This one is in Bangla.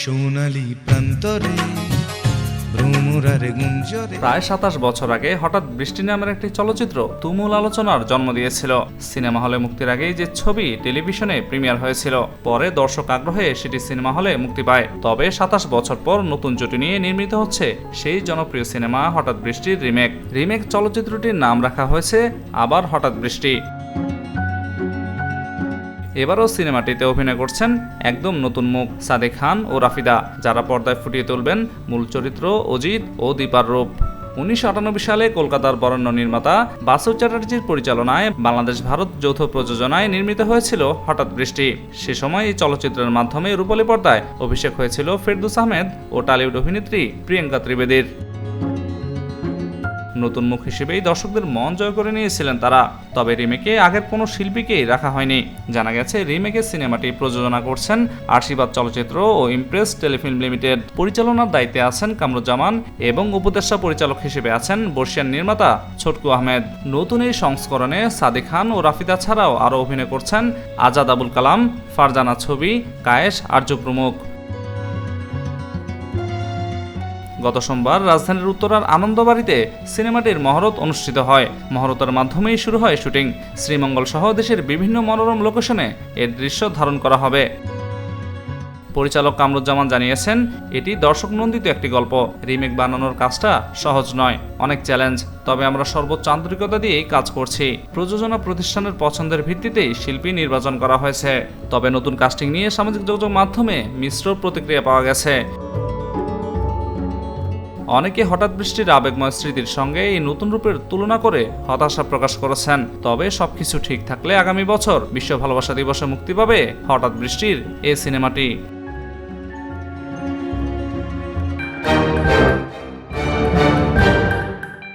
সোনালী প্রান্তরে ভ্রমরারে গুঞ্জরে। প্রায় ২৭ বছর আগে হঠাৎ বৃষ্টি নামের একটি চলচ্চিত্র তুমুল আলোচনার জন্ম দিয়েছিল। সিনেমা হলে মুক্তির আগেই যে ছবি টেলিভিশনে প্রিমিয়ার হয়েছিল, পরে দর্শক আগ্রহে সেটি সিনেমা হলে মুক্তি পায়। তবে ২৭ বছর পর নতুন জুটি নিয়ে নির্মিত হচ্ছে সেই জনপ্রিয় সিনেমা হঠাৎ বৃষ্টির রিমেক চলচ্চিত্রটির নাম রাখা হয়েছে আবার হঠাৎ বৃষ্টি। এবারও সিনেমাটিতে অভিনয় করছেন একদম নতুন মুখ সাদেক খান ও রাফিদা, যারা পর্দায় ফুটিয়ে তুলবেন মূল চরিত্র অজিত ও দীপার রূপ। ১৯৯৮ সালে কলকাতার বরেণ্য নির্মাতা বাসু চ্যাটার্জির পরিচালনায় বাংলাদেশ ভারত যৌথ প্রযোজনায় নির্মিত হয়েছিল হঠাৎ বৃষ্টি। সে সময় এই চলচ্চিত্রের মাধ্যমে রূপালী পর্দায় অভিষেক হয়েছিল ফেরদৌস আহমেদ ও টলিউড অভিনেত্রী প্রিয়াঙ্কা ত্রিবেদীর। নতুন মুখ হিসেবেই দর্শকদের মন জয় করে নিয়েছিলেন তারা। তবে রিমেকে আগের কোনো শিল্পীকেই রাখা হয়নি। জানা গেছে রিমেকের সিনেমাটি প্রযোজনা করছেন আশীর্বাদ চলচ্চিত্র ও ইমপ্রেস টেলিফিল্ম লিমিটেড। পরিচালনার দায়িত্বে আছেন কামরুজ্জামান এবং উপদেষ্টা পরিচালক হিসেবে আছেন বর্ষিয়ান নির্মাতা ছোটকু আহমেদ। নতুন এই সংস্করণে সাদেক খান ও রাফিদা ছাড়াও আরও অভিনয় করছেন আজাদ আবুল কালাম, ফারজানা ছবি, কায়েস আরজু প্রমুখ। গত সোমবার রাজধানীর উত্তরার আনন্দবাড়িতে সিনেমাটির মহরত অনুষ্ঠিত হয়। মহরতের মাধ্যমেই শুরু হয় শুটিং। শ্রীমঙ্গল সহ দেশের বিভিন্ন মনোরম লোকেশনে এর দৃশ্য ধারণ করা হবে। পরিচালক কামরুজ্জামান জানিয়েছেন, এটি দর্শক নন্দিত একটি গল্প। রিমেক বানানোর কাজটা সহজ নয়, অনেক চ্যালেঞ্জ। তবে আমরা সর্বোচ্চ আন্তরিকতা দিয়েই কাজ করছি। প্রযোজনা প্রতিষ্ঠানের পছন্দের ভিত্তিতেই শিল্পী নির্বাচন করা হয়েছে। তবে নতুন কাস্টিং নিয়ে সামাজিক যোগাযোগ মাধ্যমে মিশ্র প্রতিক্রিয়া পাওয়া গেছে। অনেকে হঠাৎ বৃষ্টির আবেগময় স্মৃতির সঙ্গে এই নতুন রূপের তুলনা করে হতাশা প্রকাশ করেছেন। তবে সবকিছু ঠিক থাকলে আগামী বছর বিশ্ব ভালোবাসা দিবসে মুক্তি পাবে হঠাৎ বৃষ্টির এই সিনেমাটি।